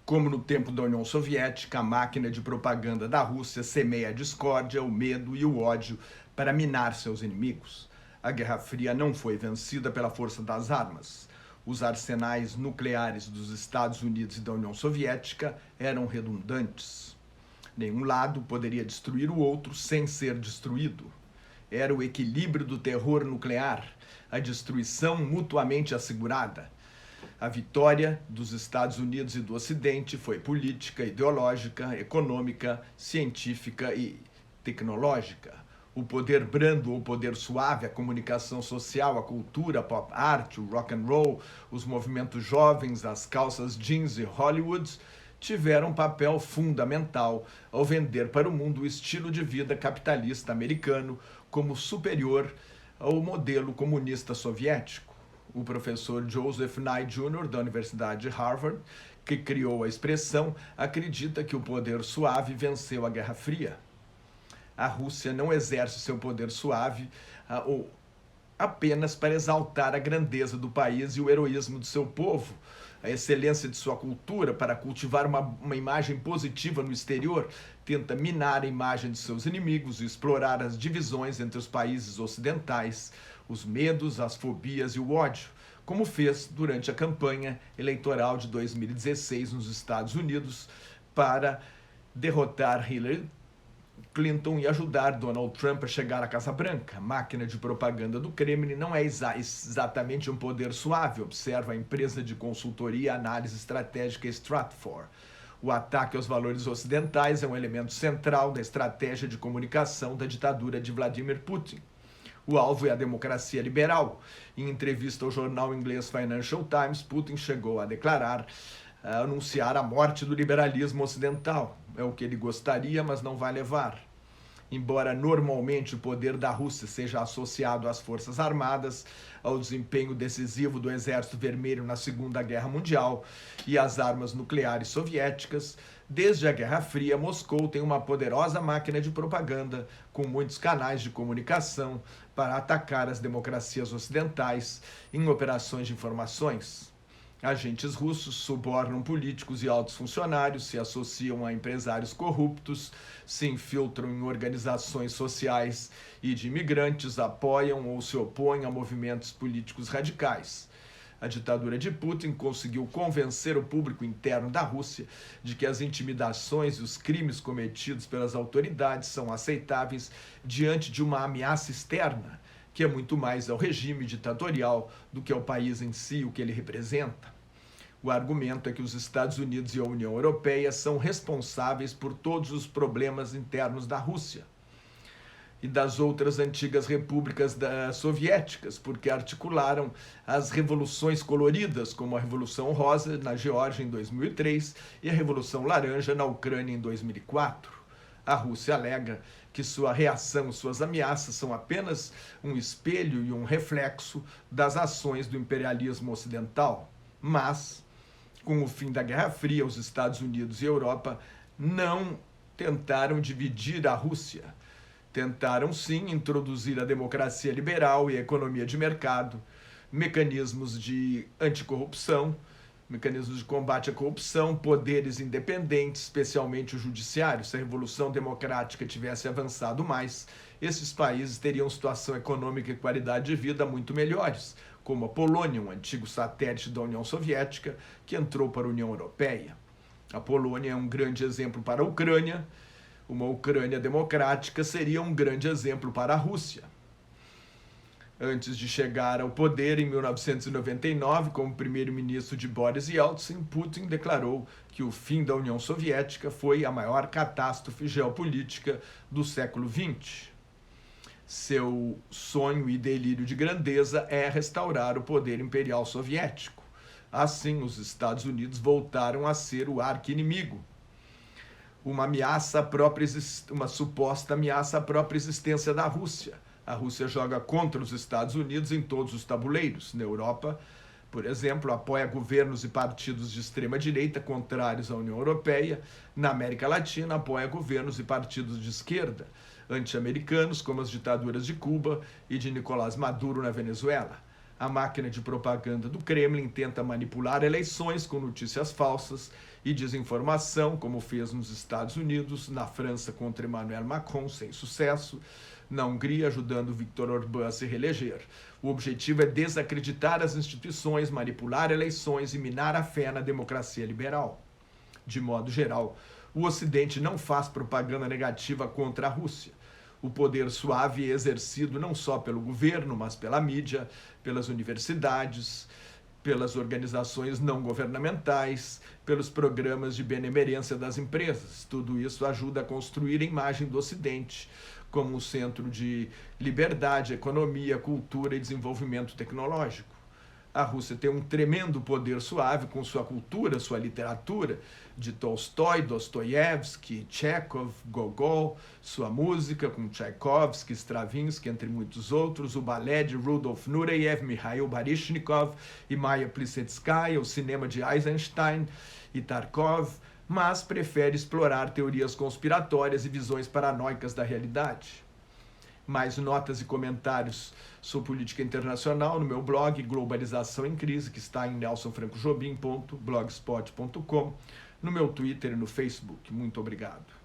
Como no tempo da União Soviética, a máquina de propaganda da Rússia semeia a discórdia, o medo e o ódio para minar seus inimigos. A Guerra Fria não foi vencida pela força das armas. Os arsenais nucleares dos Estados Unidos e da União Soviética eram redundantes. Nenhum lado poderia destruir o outro sem ser destruído. Era o equilíbrio do terror nuclear, a destruição mutuamente assegurada. A vitória dos Estados Unidos e do Ocidente foi política, ideológica, econômica, científica e tecnológica. O poder brando ou poder suave, a comunicação social, a cultura, a pop art, o rock and roll, os movimentos jovens, as calças jeans e Hollywood tiveram um papel fundamental ao vender para o mundo o estilo de vida capitalista americano como superior ao modelo comunista soviético. O professor Joseph Nye Jr., da Universidade de Harvard, que criou a expressão, acredita que o poder suave venceu a Guerra Fria. A Rússia não exerce seu poder suave apenas para exaltar a grandeza do país e o heroísmo do seu povo, a excelência de sua cultura, para cultivar uma imagem positiva no exterior, tenta minar a imagem de seus inimigos e explorar as divisões entre os países ocidentais, os medos, as fobias e o ódio, como fez durante a campanha eleitoral de 2016 nos Estados Unidos para derrotar Hillary Clinton e ajudar Donald Trump a chegar à Casa Branca. A máquina de propaganda do Kremlin não é exatamente um poder suave, observa a empresa de consultoria e análise estratégica Stratfor. O ataque aos valores ocidentais é um elemento central da estratégia de comunicação da ditadura de Vladimir Putin. O alvo é a democracia liberal. Em entrevista ao jornal inglês Financial Times, Putin chegou a anunciar a morte do liberalismo ocidental. É o que ele gostaria, mas não vai levar. Embora normalmente o poder da Rússia seja associado às forças armadas, ao desempenho decisivo do Exército Vermelho na Segunda Guerra Mundial e às armas nucleares soviéticas, desde a Guerra Fria, Moscou tem uma poderosa máquina de propaganda com muitos canais de comunicação para atacar as democracias ocidentais em operações de informações. Agentes russos subornam políticos e altos funcionários, se associam a empresários corruptos, se infiltram em organizações sociais e de imigrantes, apoiam ou se opõem a movimentos políticos radicais. A ditadura de Putin conseguiu convencer o público interno da Rússia de que as intimidações e os crimes cometidos pelas autoridades são aceitáveis diante de uma ameaça externa, que é muito mais ao regime ditatorial do que ao país em si, o que ele representa. O argumento é que os Estados Unidos e a União Europeia são responsáveis por todos os problemas internos da Rússia e das outras antigas repúblicas soviéticas, porque articularam as revoluções coloridas, como a Revolução Rosa na Geórgia em 2003 e a Revolução Laranja na Ucrânia em 2004. A Rússia alega que sua reação, suas ameaças são apenas um espelho e um reflexo das ações do imperialismo ocidental. Mas, com o fim da Guerra Fria, os Estados Unidos e a Europa não tentaram dividir a Rússia. Tentaram, sim, introduzir a democracia liberal e a economia de mercado, mecanismos de anticorrupção, mecanismos de combate à corrupção, poderes independentes, especialmente o judiciário. Se a Revolução Democrática tivesse avançado mais, esses países teriam situação econômica e qualidade de vida muito melhores, como a Polônia, um antigo satélite da União Soviética, que entrou para a União Europeia. A Polônia é um grande exemplo para a Ucrânia. Uma Ucrânia democrática seria um grande exemplo para a Rússia. Antes de chegar ao poder, em 1999, como primeiro-ministro de Boris Yeltsin, Putin declarou que o fim da União Soviética foi a maior catástrofe geopolítica do século XX. Seu sonho e delírio de grandeza é restaurar o poder imperial soviético. Assim, os Estados Unidos voltaram a ser o arqui-inimigo. Uma suposta ameaça à própria existência da Rússia. A Rússia joga contra os Estados Unidos em todos os tabuleiros. Na Europa, por exemplo, apoia governos e partidos de extrema-direita contrários à União Europeia. Na América Latina, apoia governos e partidos de esquerda, anti-americanos, como as ditaduras de Cuba e de Nicolás Maduro na Venezuela. A máquina de propaganda do Kremlin tenta manipular eleições com notícias falsas e desinformação, como fez nos Estados Unidos, na França contra Emmanuel Macron, sem sucesso, na Hungria, ajudando Viktor Orbán a se reeleger. O objetivo é desacreditar as instituições, manipular eleições e minar a fé na democracia liberal. De modo geral, o Ocidente não faz propaganda negativa contra a Rússia. O poder suave é exercido não só pelo governo, mas pela mídia, pelas universidades, pelas organizações não governamentais, pelos programas de benemerência das empresas. Tudo isso ajuda a construir a imagem do Ocidente como um centro de liberdade, economia, cultura e desenvolvimento tecnológico. A Rússia tem um tremendo poder suave com sua cultura, sua literatura, de Tolstói, Dostoiévski, Chekhov, Gogol, sua música com Tchaikovsky, Stravinsky, entre muitos outros, o balé de Rudolf Nureyev, Mikhail Baryshnikov e Maya Plisetskaya, o cinema de Eisenstein e Tarkov, mas prefere explorar teorias conspiratórias e visões paranoicas da realidade. Mais notas e comentários sobre política internacional no meu blog Globalização em Crise, que está em nelsonfrancojobim.blogspot.com, no meu Twitter e no Facebook. Muito obrigado.